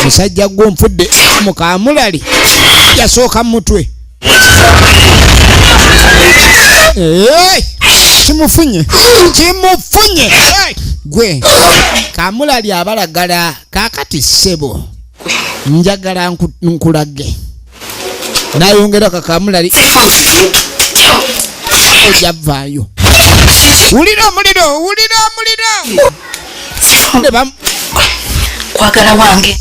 musajja gwo nfudde mukamulali yasooka mutwe kimufunye gwe kamulali abalagala kakati ssebo njagala nkulage nayongera kakamulali ojavaayo wulira omuliro kwagala wange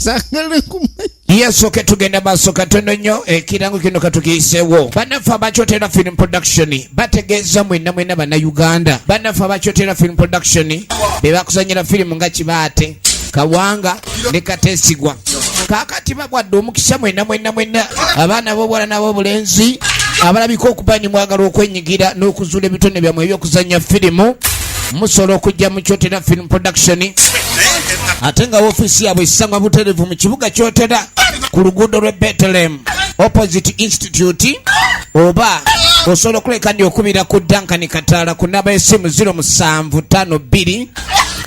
yasooke tugenda maaso katono nnyo ekirango kino katukiyiseewo bannaffe abakyotera film production bategeeza mwenna bannayuganda bannaffe abakyotera film production be bakuzanyira firimu nga Kibaate Kawanga ne Kateesigwa kaakati bagwadde omukisa mwenna abaana b'obuwala n'ab'obulenzi abalabika okuba ni mwagala okwenyigira n'okuzuula ebitone byammwe ebyokuzanya firimu musobola okujja mu Kyotera film production ate nga woofiisi yaabwe esangwa butereevu mu kibuga Kyotera ku luguudo lw'e Bethlehem opposite institute oba osobola okuleka ndi okubira ku Duncan Kataala ku namba y'essimu 0752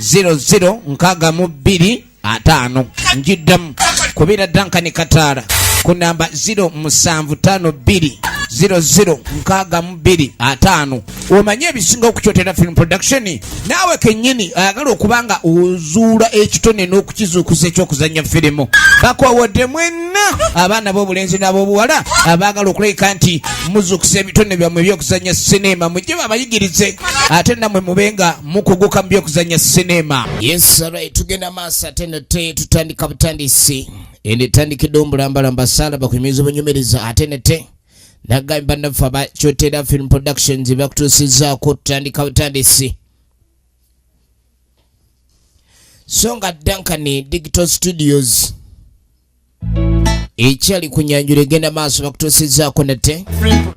0062 njiddamu kubira Duncan Kataala ku namba 0752 0062 omanye ebisinga okukyotera film production naawe kennyini ayagala okubanga ozuula ekitone n'okukizuukuza ekyokuzanya firimu bakwawodde mwenna abaana b'obulenzi n'ab'obuwala abaagala okuleka nti muzuukusa ebitone byammwe ebyokuzanya sinema mujje babayigirize ate nammwe mubenga mukuguka mu byokuzanya sinema. Yes, right. Tugenda maaso ate nate tutandika butandisi endetandikidde omulambalamba Saalaba kuyimiriza obunyumiriza ate nate nagamba bannaffe abakyotera film productions bakutuusizzaako tutandika butandisi so nga Duncan Digital Studios ekyali ku Nyanjula egenda maaso bakutuusizzaako nate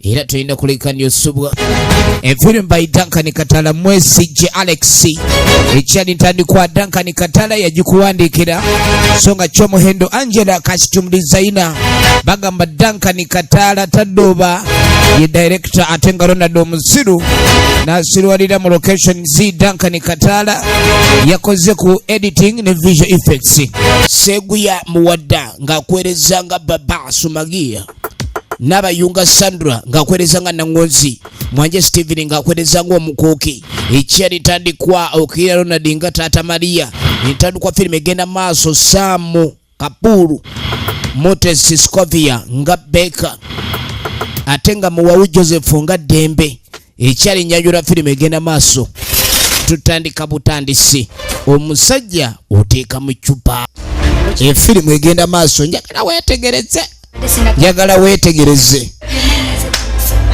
era tulina kuleka ndyosubwa efirimu by Duncan Kataala Mwesigye Alex ekyali ntandikwa Duncan Kataala yagikuwandiikira so nga Kyomuhendo Angela costume designer bagamba Duncan Kataala tadooba ye director ate nga Ronald Omusiru n'asirwalira mu location zi Duncan Kataala yakoze ku editing ne visual effects Seguya Muwadda ng'akwereza nga Baba Sumagia n'abayunga Sandra ng'akwereza nga Nangonzi Mwanje Steven ng'akwereza nga Omukuuki ekyali tandikwa okira Ronald nga Taata Maria entandikwa firimu egenda maaso Samu Kapuru Moses Scovia nga Beka ate nga Muwawu Joseph nga Dembe ekyali Nyanjula firimu egenda maaso tutandika butandisi omusajja oteeka mu cupa efirimu egenda maaso njagala weetegereze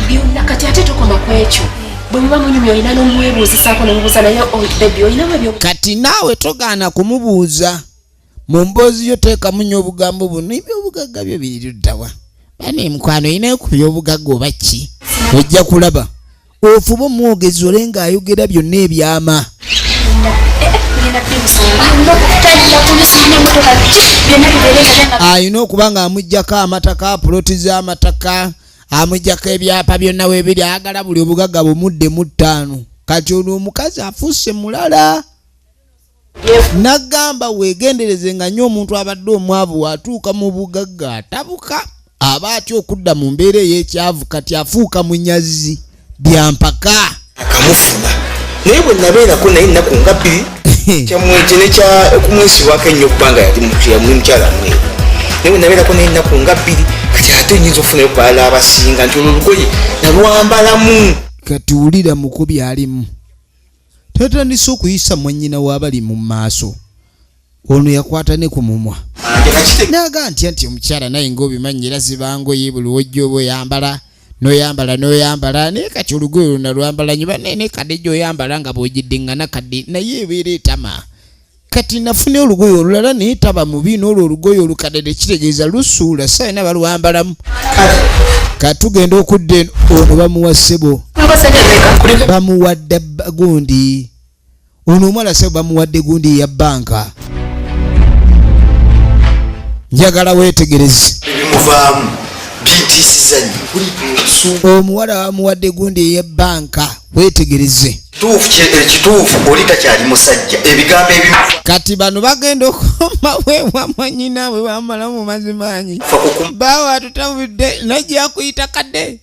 byonna kati ate tukoma ku ekyo bwe muba munyumya olina n'omwebuuzisaako n'omubuuza naye bebi olinamu ebyo kati naawe togaana kumubuuza mu mboozi yo teekamu nnyo obugambo buno ebyobugagga byo biriruddawa bane mukwano olinayo ku byobugagga oba ki ojja kulaba ofuba omwogezi ole ng'ayogera byonna ebyama ayina okuba nga amuggyako amataka puloti z'amataka amuggyako ebyapa byonna weebiri ayagala buli obugagga bumudde mu 5 kati ono omukazi afuuse mulala nagamba weegendereze nga nnyo omuntu abadde omwavu atuuka mu bugagga atabuka aba atya okudda mu mbeera ey'ekyavu kati afuuka munyazi byampaka akamufuna naye bwe nabeerako naye nnaku nga 2 kyamwekine kya okumwesibwako ennyo okubanga yali mukyala mweru naye bwe nabeerako naye nnaku nga 2 kati ate nyinza okufunayo okubalala abasinga nti olwo olugoye nalwambalamu kati wulira mukubi alimu tatandise okuyisa mwannyina w'abali mu maaso ono yakwata ne ku mumwa naga ntya nti omukyala naye ng'obimanyi era zibangoye buli wojja oba oyambala n'oyambala naye kati olugoye luna lwambala nyo banene kadde gy'oyambala nga bw'ogiddiŋŋana kadde naye ebeera etama kati nafune olugoye olulala naye taba mubi n'olwo olugoye olukadde tekitegeeza lusuula sayina balwambalamu katugenda okudda eno ono bamuwa ssebo bamuwadde gundi ono omwala ssebo bamuwadde gundi ya bbanka njagala weetegereze ebimuvaamu bintiisizza nnyo omuwala bamuwadde gundi ey'ebbanka wetegereze kituufu oli takyali musajja ebigambo ebimu kati bano bagenda okoma wewa nyina bwe bamala mu mazimanyi bawa tutavudde najja kuyita kadde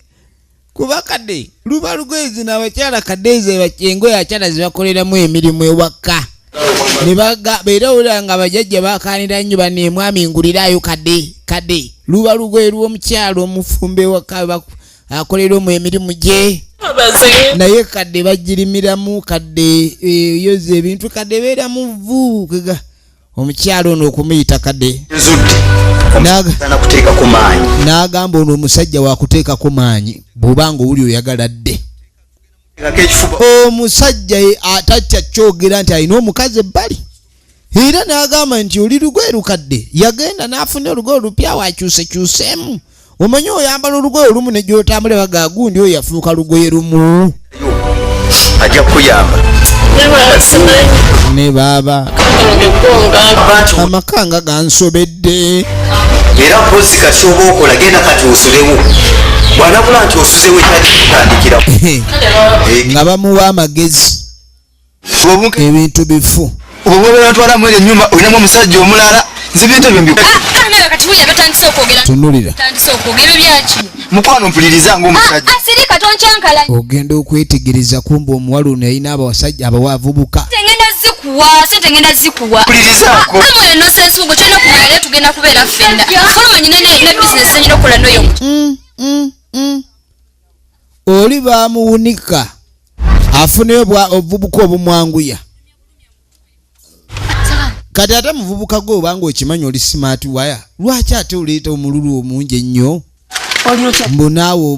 kuba kadde luba lugwezi n'abakyala kaddeeze bakyengo yakyala zibakoleramu emirimu ewaka ne beera olanga bajjajja bakanira nnyo baneemwami ngulirayo kadde luba lugwe lw'omukyala omufumbe ewaka akolera mu emirimu gye naye kadde bagirimiramu kadde yoza ebintu kadde beera mu vuukega omukyala ono okumuyita kadde n'agamba ono omusajja wakuteekako maanyi bw'obanga owuli oyagala dde omusajja atatya kyogera nti alina omukazi ebbali era n'agamba nti oli lugoye lukadde yagenda n'afuna olugoye olupya wakyusekyuseemu omanyi oyambala olugoye olumu ne gyotambula baga gundi oyo yafuuka lugoye lumu ajja kuyamba ne baaba amakanga gansobedde era mpozi kati oba okola genda kati osulewo bwanabula nti osuzewo ekyali kutandikira nga bamuwa amagezi ebintu bifu obwobeera ntwalamu eyo ennyumba olinamu omusajja omulala nze bintu ebyo tunulira mukwano mpuliriza ngaomusajja ogenda okwetegereza kumba omuwala ono yalina abasajja abawavubuka ngenda zikuwa mpulirizaako nosensugo kyona kumala tugenda kubeera fenda fuluma nyina ne business nyina okola noyo oli bamuwunika afuneyo obuvubuka obumwanguya kati ate muvubuka gwe obanga okimanyi oli smart waya lwaki ate oleeta omululu omungi ennyo mbunaawe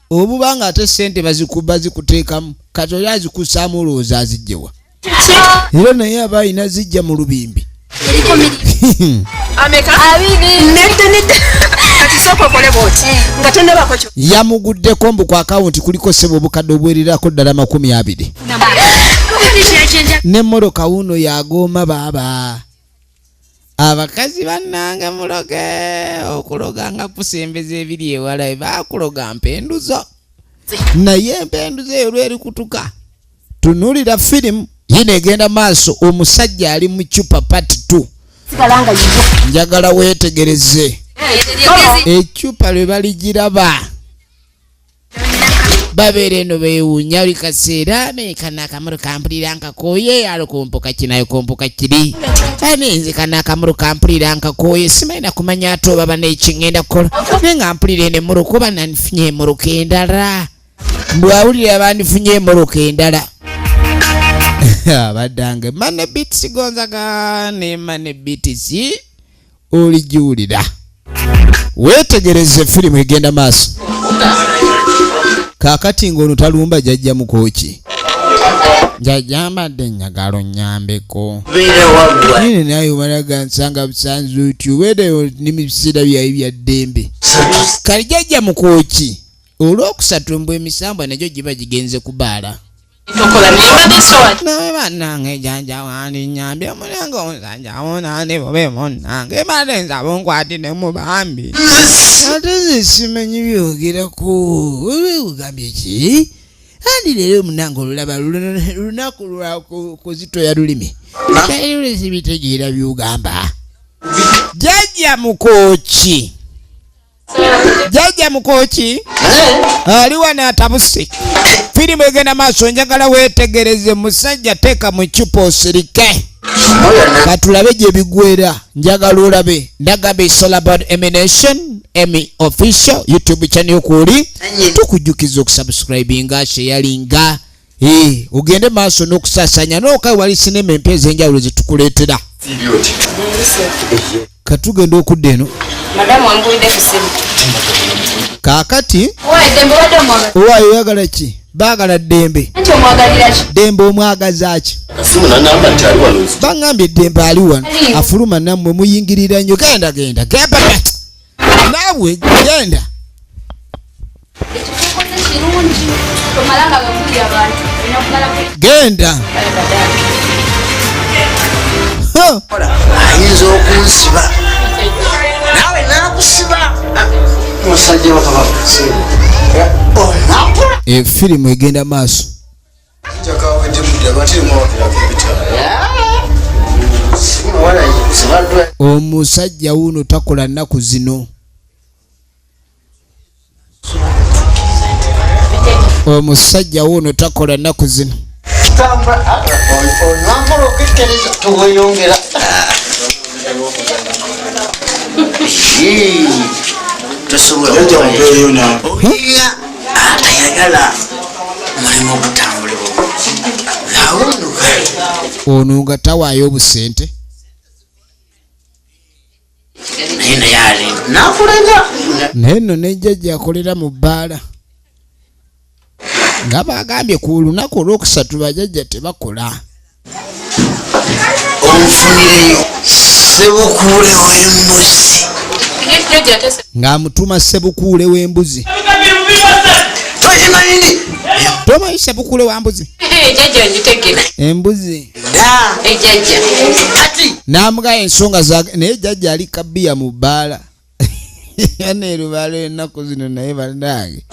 obuba nga ate sente bazikuba zikuteekamu kati oli azikusaamu olowooza azijjewa era naye aba ayina zijja mu lubimbi yamuguddeko mbu ku akawunti kuliko ssebo obukadde obwerirako ddala 20 n'emmoroka wuno yagooma baaba abakazi bannange muloge okuloga nga kusembeza ebiri ewala bakuloga mpenduzo naye empenduzo eyo lweri kutuka tunulira firimu yino egenda maaso omusajja ali mu cupa pati 2 njagala weetegereze ecupa lwe baligiraba babeera eno beewuunya buli kaseera meekana akamuru kampulira nkakooye alokompoka kinayo kompoka kiri anenze kana akamuru kampulira nkakooye simanyi kumanya ate oba banekingenda kukola naye nga mpulira eno emmoroka oba nandifunye emmoroka endala mbwawulira bandifunye emmoroka endala abaddange mane bitsi gonzaga ne mane bitisi oligiwulira weetegereze firimu egenda maaso kaakati ng'ono talumba jajja mukoki jajja mbadde njagala nnyambeko nine naye omalaga nsanga busanzi otyo weedeyo n'ebiseera byayi bya ddembe kali jajja mukoki olwokusatu mbw emisambwa nagyo giba gigenze kubaala nawe bannange janja wandi nyambye omulange omusajja wonandi bobe munnange bade nsaba onkwatire mu bambi ate ze simanyi byogerako olwekugambye ki andi leero omunange olulaba lunaku lwa kuzitoya lulimi kaire sibitegeera byogamba jajja mukoki ali wano atabuse firimu egenda maaso njagala weetegereze musajja teeka mu cupa osirike katulabe gye bigwera njagala olabe ndagamba It's all about emination Emmy official YouTube channel kuli tukujjukiza okusubscribinga sharinga ogende maaso n'okusasanya n'okawe wali sinema empya ez'enjawulo zitukuleetera katugenda okudda eno kaakati owaayo oyagala ki baagala ddembe ddembe omwagaza ki baŋŋambye eddembe ali wano afuluma nammwe muyingirira nnyo genda gepapati naawe genda genda ayinza okunsiba nawe nakusiba musajja Firimu egenda maaso. Omusajja wuno takola nnaku zino. Omusajja wuno takola nnaku zino. Ono nga tawaayo obusente. Naye nno ne jjajja akolera mu bbaala. Nga bagambye ku lunaku olwokusatu bajjajja tebakola. Onfunireyo Sebukuule w'embuzi. Ng'amutuma Sebukuule w'embuzi. Tomanyi Sebukuule wa mbuzi? Embuzi. N'amugaa ensonga zaage naye jjajja ali kabbiya mu bbaala. Yana erubaalo ennaku zino naye bannange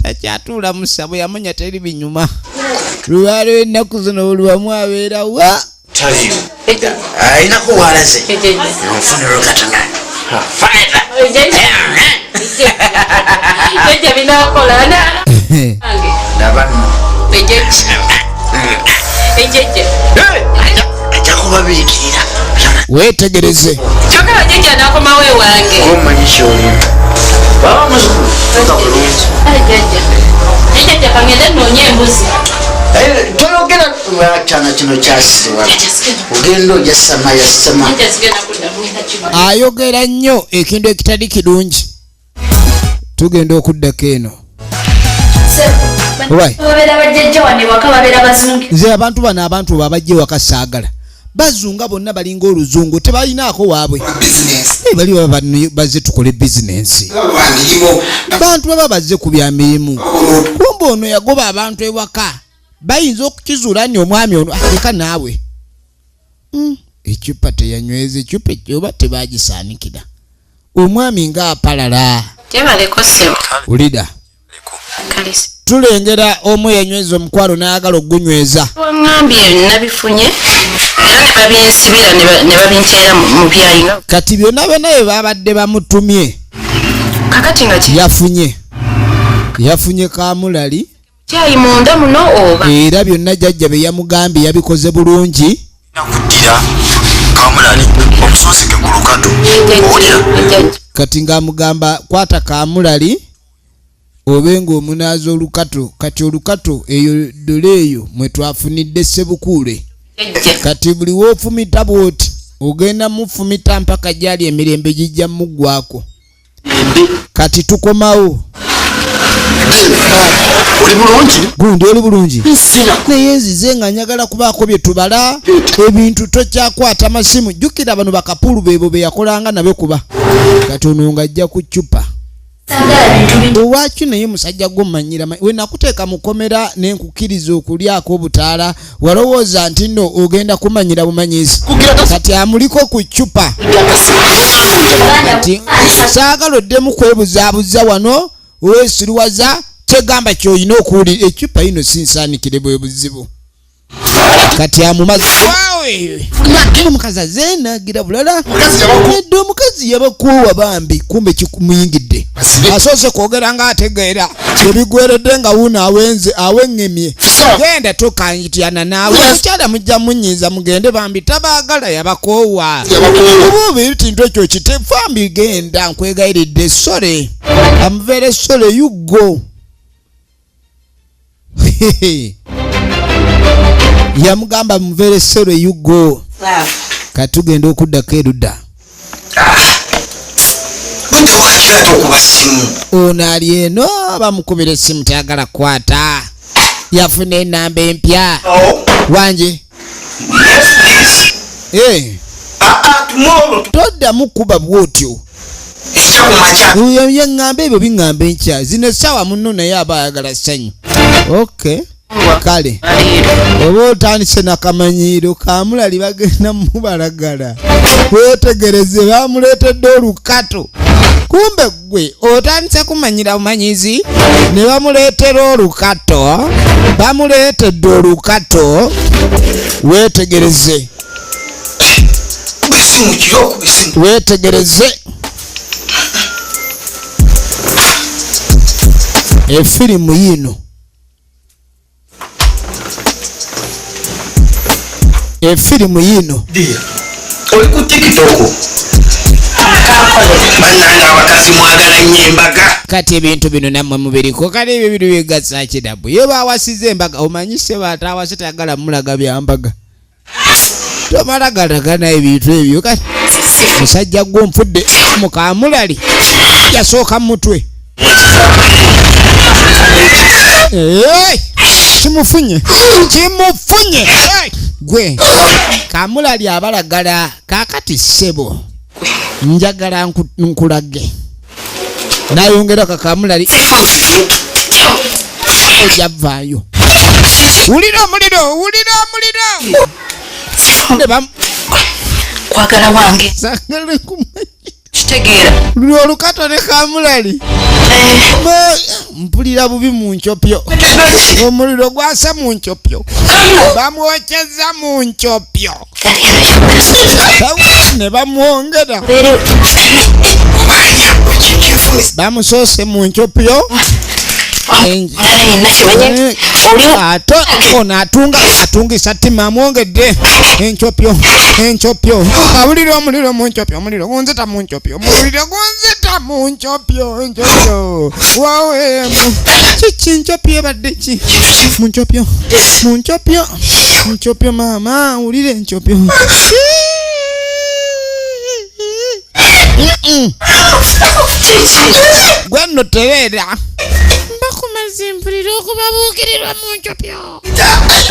takyatuula mu ssabo yamanya teri binyuma. Lubaalo ennaku zino olubamu abeera wa Ayinako walaze. Onfunira okatanga. Jjajja binakola na. Ndabano. Ejjajja. Ajja kubabiikirira. weetegereze. Kyokka jjajja n'akomawo ewange. Omanyi kyoli. Baba muzukulu. Toka bulungi. Jjajja kangende nnoonye embuzi. Toyogera kyana kino kyasibwa. Ogenda ojja samaya sama. Ayogera nnyo ekintu ekitali kirungi. Tugenda okuddako eno. Nze abantu bano abantu babajje waka saagala. Bazunga bonna balinga oluzungu tebalinaako waabwe. Bali baba bazze tukole bizinensi. Bantu baba bazze ku bya mirimu. Kumbe ono yagoba abantu ewaka. Bayinza okukizuula nti omwami ono ateka naawe. Ekyupa teyanyweza ekyupa ekyoba tebagisaanikira. Omwami ng'apalala. Tebaleko ssebo. Ulida. Kalisi. Tulengera omu yanyweza omukwalo n'ayagala ogunyweza. Wangambye nabifunye era ne babinsibira ne babinteera mu byayina. Kati byonna bye babadde bamutumye. Kakati nga yafunye kaamulali. Kyayi munda muno oba. Era byonna jjajja bye yamugambye yabikoze bulungi. Nakuddira kaamulali okusonseke ku lukato. Owulira? Kati ng'amugamba kwata kaamulali obenga omunaaza olukato. Kati olukato eyo dole eyo mwe twafunidde Sebukuule. Kati buli woofumita bw'oti ogenda mufumita mpaka gyali emirembe gijja muggwako. Kati tukomawo. Oli bulungi? Gundi oli bulungi. Naye nzize nga njagala kubaako bye tubala ebintu tokyakwata masimu. Jjukira bano bakapulu beebo be yakolanga nabyo kuba. Kati ono ng'ajja ku ccupa. Lwaki naye musajja gw'omanyira we nakuteeka mukomera n'enkukiriza okulyako obutaala walowooza nti nno ogenda kumanyira bumanyizi. Kati amuliko ku ccupa. Kati saagala oddemu kwebuzaabuza wano weesiriwaza kyegamba ky'olina okuwulira eccupa yino sinsaanikire bwe buzibu. Kati amumazi waawe omukazi azeenagira bulala nedde omukazi yabakoowa bambi kumbe kikumuyingidde. Asoose kwogera ng'ategeera ebigweredde nga wuno aweŋŋemye. Genda tokanyityana naawe mukyala mujja munyiiza mugende bambi tabaagala yabakoowa. Oba ebintu ekyo kitefambi genda nkwegayiridde sole amuveere sole yuggo. Yamugamba muvere sole yugo. Katugenda okuddako erudda. Ono ali eno bamukubira essimu tayagala kwata. Yafuna enamba empya. Wanje. Toddamu kuba bwotyo. Yaŋŋamba ebyo biŋŋamba enkya. Zino essaawa munno naye aba ayagala ssanyu. Okay. Kale oba otandise nakamanyiiro kaamulali bagenda mubalagala. Weetegereze bamuleetedde olukato kumbe gwe otandise kumanyira bumanyizi ne bamuleetera olukato bamuleetedde olukato weetegereze weetegereze efirimu yino efirimu yino oli ku TikTok bannanga abakazi mwagala nnyo embaga kati ebintu bino nammwe mubiriko kale ebyo biri bigasa kidabu ye bawasize embaga omanyise batawase tayagala mulaga byambaga tomalagalaga ebintu ebyo kati musajja gw'omfudde mukamulali yasooka mutwe kimufunye gwe kamulali abalagala kakati ssebo njagala nkulage nayongera kakamulali ojavaayo wulira omuliro kwagala wange sagale kumanyi kitegeera luli olukato ne kamulali mpulira bubi mu nkyopyo omuliro gwasa mu nkyopyo bamwokyeza mu nkyopyo ne bamwongera bamusoose mu nkyopyo ate ono atungisa ttima amwongedde enkyopyo awulira omuliro mu nkyopyo omuliro gunzita mu nkyopyo waweemu kiki nkyopyo ebadde ki mu nkyopyo maama awulira enkyopyo gwe nno tereera mbakumazimpulira okubabuukirirwa mu nkyopyo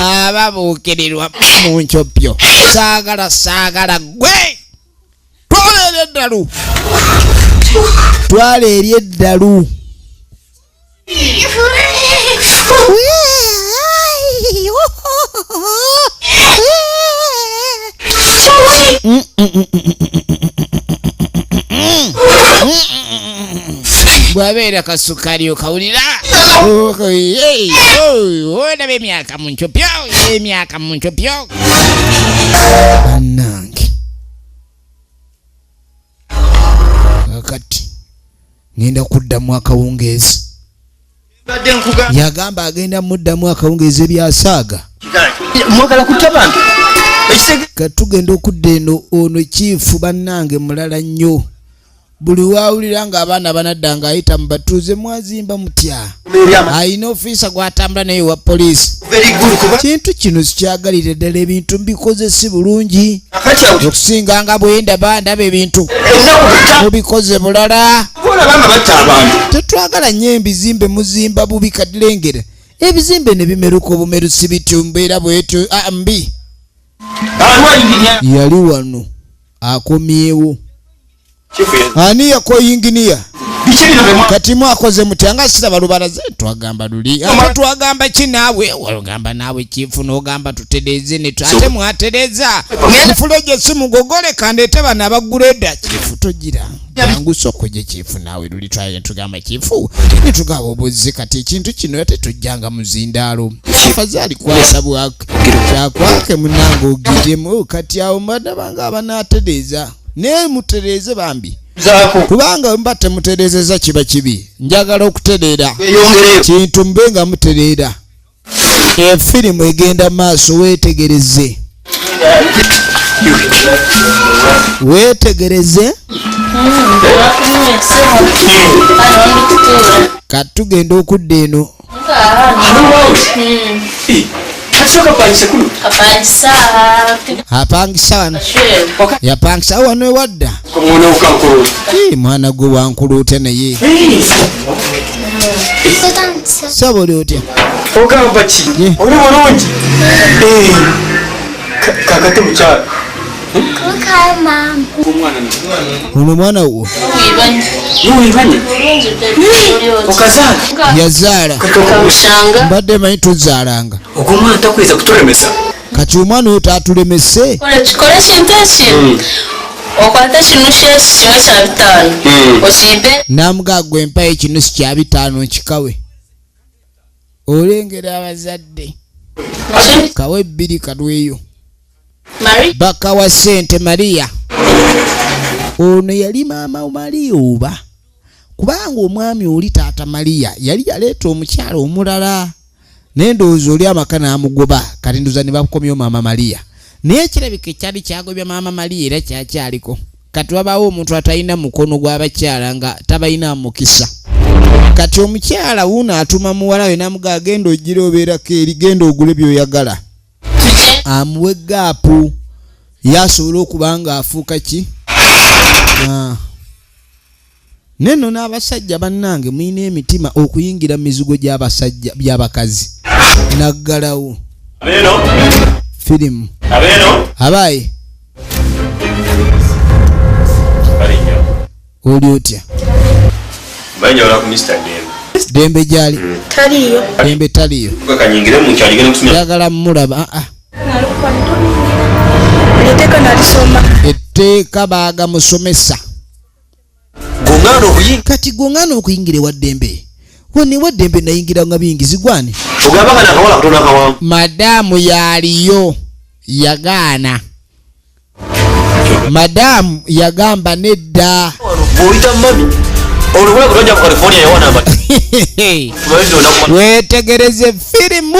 ababuukirirwa mu nkyopyo saagala gwe twala eri eddalu bwabeera kasukali okawulira olaba emyaka mu nkyopyo bannange kakati ngenda kuddamu akawungeezi yagamba agenda muddamu akawungeezi ebyasaaga mwagala kutabantu katugenda okudda eno ono kiifu bannange mulala nnyo buli wawulira nga abaana banadda nga ayita mu batuuze mwazimba mutya ayina ofiisa gwatambula naye wa poliisi kintu kino sikyagalire ddala ebintu mbikoze si bulungi okusinga nga bwendaba ndaba ebintu mubikoze bulala tetwagala nnyo ebizimbe muzimba bubi kadilengera ebizimbe ne bimeruka obumerusi bityo mbeera bwetyo mbi yali wano akomyewo ani yakoyinginiya kati mwakoze mutya nga siraba lubalaze twagamba luli ate twagamba ki naawe wagamba naawe kiifu n'ogamba tutereeze ate mwatereeza kifulo gye simugogole kandeete bano abagureda kiifu togira angusa okujja kiifu naawe luli tugamba kiifu netugaba obuzzi kati ekintu kino ate tujjanga muzindaalo afazaali kwasabwake kyakwake munange ogiremu kati awo mbadabanga abanaatereeza naye mutereeze bambi kubanga mba temutereezeza kiba kibi njagala okutereera kintu mbe nga mutereera efirimu egenda maaso weetegereze katugenda okudda eno apangisa wano yapangisa wano ewadda mwana gwe wankuluute naye saba oli otya ogamba ki oli bulungi kakate mukyala ono mwana wo yazaala mbadde manyi tuzaalanga ogwomwana takweza kutulemesa kati omwana oyo tatulemese okwata kinusu kimwe kya 5 okimpe namugagwa empa ekinusu kya 5 nkikawe olengera abazadde kawe 2 kalweyo bakawa sente Maria ono yali maama Maria oba kubanga omwami oli taata Maria yali yaleeta omukyala omulala n'endowooza oli amaka n'amugoba kati ndoza ne bakomyo maama Maria naye kirabika ekyali kyagobya maama Maria era kyakyaliko kati wabaawo omuntu atalina mukono gw'abakyala nga tabalina mukisa kati omukyala wuno atuma muwala we namugaa genda ogira obeerako eri genda ogule byoyagala amuwe gaapu yasobola okuba nga afuuka ki neno n'abasajja bannange mulina emitima okuyingira mu mizigo gy'abasajja by'abakazi naggalawo firimu abaye oli otya Dembe gyali taliyo Dembe taliyo njagala mmulaba etteeka nalisoma etteeka baagamusomesa kati gongana okuyingira ewa Dembe wone wa Dembe nayingira nga biyingizigwane madamu yaliyo yagaana madamu yagamba nedda wetegereze firimu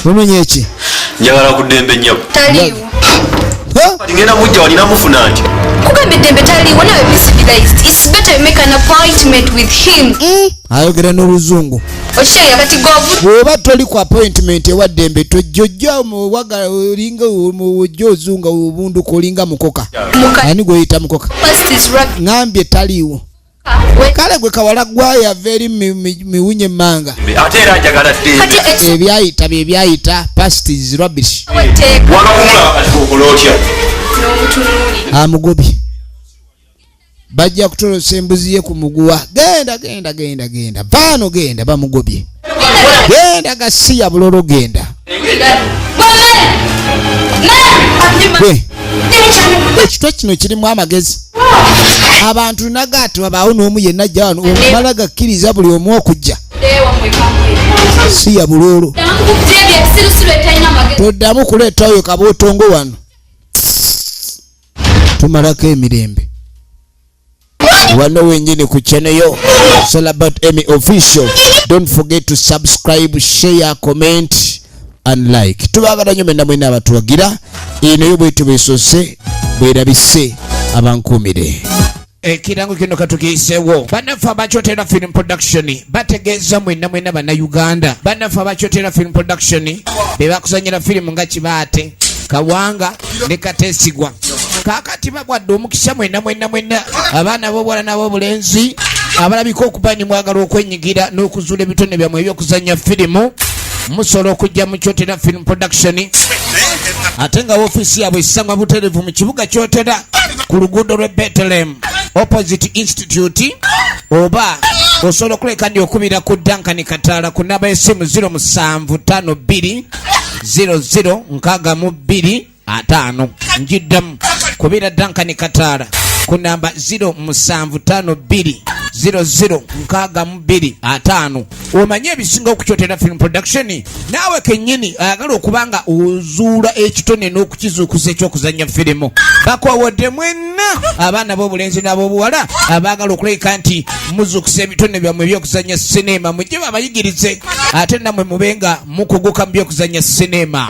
unonye eki njagala ku Dembe nnyo taliwo ngenda mujja walina mufuna nti kugamba Dembe taliwo nawe be civilized. It's better you make an appointment with him. ayogera n'oluzungu okiraya kati govu bw'oba toli ku appointment ewa Dembe tojjojja omuwagala olinga ojja ozunga obunduka olinga mukoka ani gweyita mukoka past is right ngambye taliwo kale gwe kawala gwayava eri miwunye emmanga ate era njagala Dembe ebyayita byebyayita past is rubbish wakakumulaba kati kokola otya amugobye bajja kutolosa embuzi ye ku muguwa genda baano genda bamugobye genda gasiya bulolo genda ekitwa kino kirimu amagezi abantu nagaati wabaawo n'omu yenna ajja wano omumala gakkiriza buli omu okujja siya bulolo toddamu kuleeta oyo kabootongo wano tumalako emirembe wano wenyini ku channel yo Salabat Emmy Official. Don't forget to subscribe, share, comment and like. Tubagala nnyo mwenna mwenna abatuwagira eno yo bwetu besose bwerabise abankumire ekirango kino katukiisewo bannaffe abakyotera film production bategeeza mwenna mwenna bannayuganda bannaffe abakyotera film production bebakuzanyira firimu nga Kibaate Kawanga ne Kateesigwa kakati bagwadde omukisa mwenna abaana b'obuwala n'ab'obulenzi abalabika okuba ni mwagala okwenyigira n'okuzuula ebitone byammwe ebyokuzanya firimu musobola okujja mu Kyotera film production ate nga woofiisi yaabwe esangwa butereevu mu kibuga Kyotera ku luguudo lw'e Bethlehem opposite institute oba osobola okuleka ndi okubira ku Duncan Kataala ku namba y'essimu 0752 0062 njiddamu kubira Duncan Kataala ku namba 0752 0062 omanye ebisinga okukyotera film production naawe kennyini ayagala okubanga ozuula ekitone n'okukizuukuza ekyokuzanya firimu bakwawodde mwenna abaana b'obulenzi n'ab'obuwala abaagala okuleka nti muzuukusa ebitone byammwe ebyokuzanya sinema mujje babayigirize ate nammwe mubenga mukuguka mu byokuzanya sinema